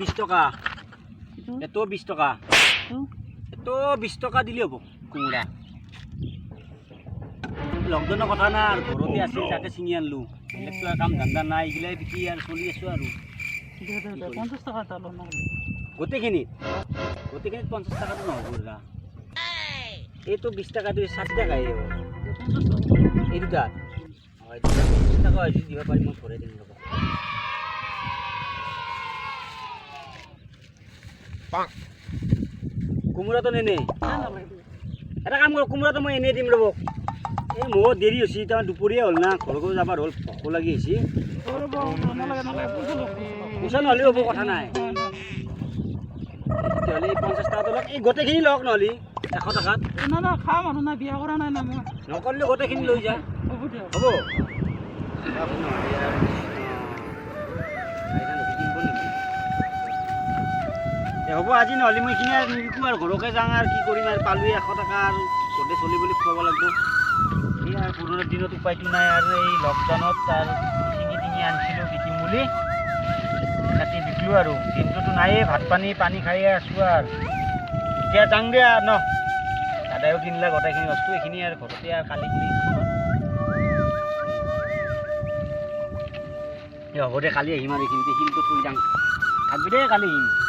20 টকা এটো 20 টকা এটো 20 টকা দিলে হ'ব কুমুৰা লকডাউনৰ কথা না আৰু ঘৰতে আছিল তাকে ছিঙি আনলো বেলেগটো কাম ধান্দা নাই এইগিলাই বিকি আৰু চলি আছোঁ আৰু 50 টাকা এটা লওঁ গোটেইখিনিত 50 টাকাটো নহ'ব দাদা এইটো 20 টাকাটো 60 টাকাই এই দুটা হয় 20 টাকা যদি দিব পাৰি মই ভৰাই দিম ৰ'ব কুমুৰাটো নেনে এটা কাম কৰক কুমুৰাটো মই এনেই দিম ৰ'ব এই মোৰ দেৰি হৈছে তাৰ দুপৰীয়া হ'ল না ঘৰকো যাবাৰ হ'ল ভোক লাগি আহিছে পইচা নহ'লেও হ'ব কথা নাই তেতিয়াহ'লে 50 টকাটো লওক এই গোটেইখিনি লওক নহ'লে 100 টকাত না খাম আৰু না বিয়া কৰা নাই না মই নকৰিলে গোটেইখিনি লৈ যা হ'ব দিয়ক হ'ব হ'ব আজি নহ'লে মই এইখিনি আৰু নিবিকো আৰু ঘৰকে যাওঁ আৰু কি কৰিম আৰু পালোঁ 100 টকা আৰু গোটেই চলি বুলি খুৱাব লাগিব এই আৰু পুৰণা দিনত উপায়টো নাই আৰু এই লকডাউনত আৰু ছিঙি আনিছিলোঁ বিকিম বুলি কাটি বিকিলোঁ আৰু দিনটোতো নায়েই ভাত পানী খায়ে আছোঁ আৰু এতিয়া যাওঁ দে আৰু ন দাদায়ো কিনিলে গোটেইখিনি বস্তু এইখিনি আৰু ঘৰতে আৰু কালি হ'ব দে কালি আহিম আৰু এইখিনিতে শিলটো থৈ যাওঁ থাকবি দেই কালি আহিম